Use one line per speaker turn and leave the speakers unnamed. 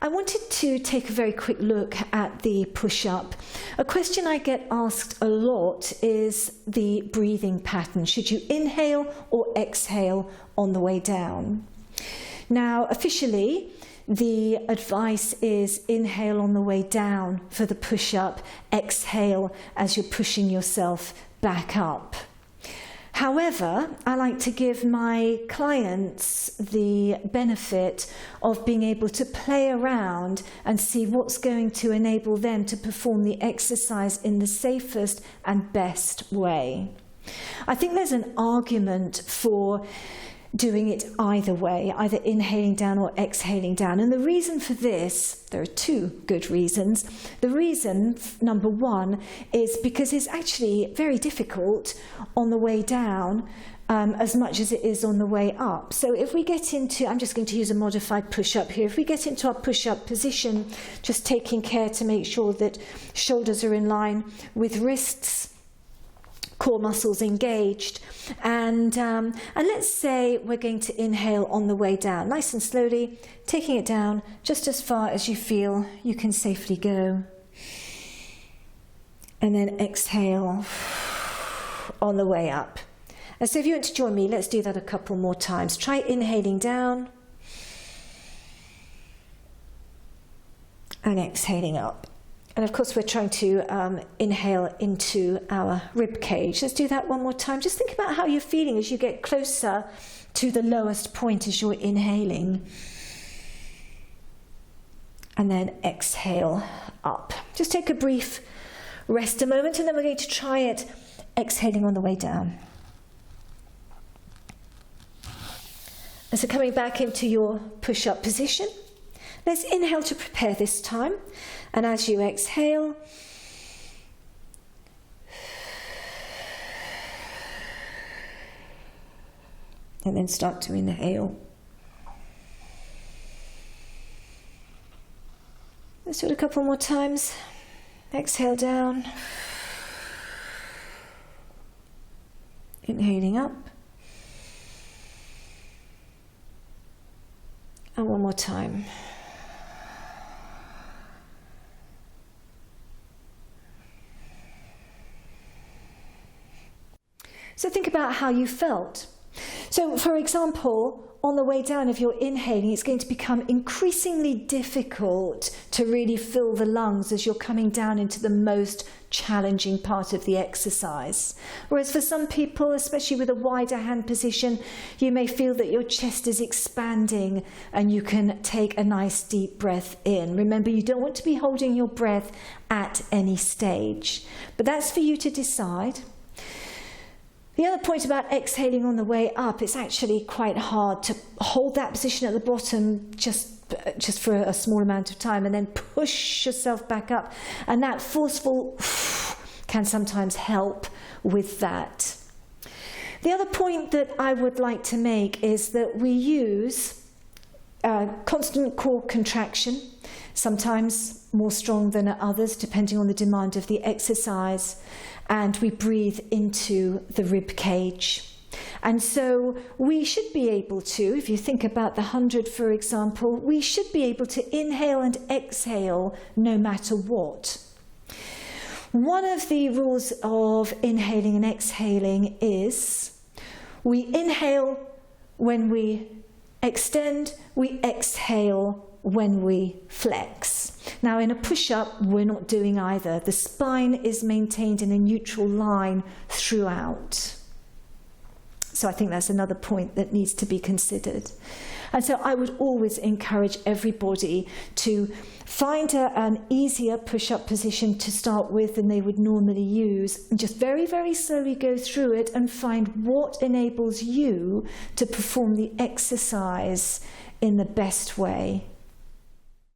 I wanted to take a very quick look at the push-up. A question I get asked a lot is the breathing pattern. Should you inhale or exhale on the way down? Now, officially, the advice is inhale on the way down for the push-up, exhale as you're pushing yourself back up. However, I like to give my clients the benefit of being able to play around and see what's going to enable them to perform the exercise in the safest and best way. I think there's an argument for doing it either way, either inhaling down or exhaling down. And the reason for this, there are two good reasons. The reason, number one, is because it's actually very difficult on the way down as much as it is on the way up. So if we get into, I'm just going to use a modified push-up here. If we get into our push-up position, just taking care to make sure that shoulders are in line with wrists, core muscles engaged, and let's say we're going to inhale on the way down, nice and slowly, taking it down just as far as you feel you can safely go, and then exhale on the way up. And so if you want to join me, let's do that a couple more times. Try inhaling down and exhaling up. And of course, we're trying to inhale into our rib cage. Let's do that one more time. Just think about how you're feeling as you get closer to the lowest point as you're inhaling. And then exhale up. Just take a brief rest a moment, and then we're going to try it exhaling on the way down. And so coming back into your push-up position, let's inhale to prepare this time. And as you exhale, and then start to inhale. Let's do it a couple more times. Exhale down. Inhaling up. And one more time. So think about how you felt. So for example, on the way down, if you're inhaling, it's going to become increasingly difficult to really fill the lungs as you're coming down into the most challenging part of the exercise. Whereas for some people, especially with a wider hand position, you may feel that your chest is expanding and you can take a nice deep breath in. Remember, you don't want to be holding your breath at any stage, but that's for you to decide. The other point about exhaling on the way up, it's actually quite hard to hold that position at the bottom just for a small amount of time and then push yourself back up. And that forceful can sometimes help with that. The other point that I would like to make is that we use constant core contraction, sometimes more strong than at others, depending on the demand of the exercise. And we breathe into the rib cage. And so we should be able to, if you think about the 100, for example, we should be able to inhale and exhale no matter what. One of the rules of inhaling and exhaling is we inhale when we extend, we exhale when we flex. Now in a push-up, we're not doing either. The spine is maintained in a neutral line throughout. So I think that's another point that needs to be considered. And so I would always encourage everybody to find an easier push-up position to start with than they would normally use, and just very, very slowly go through it and find what enables you to perform the exercise in the best way.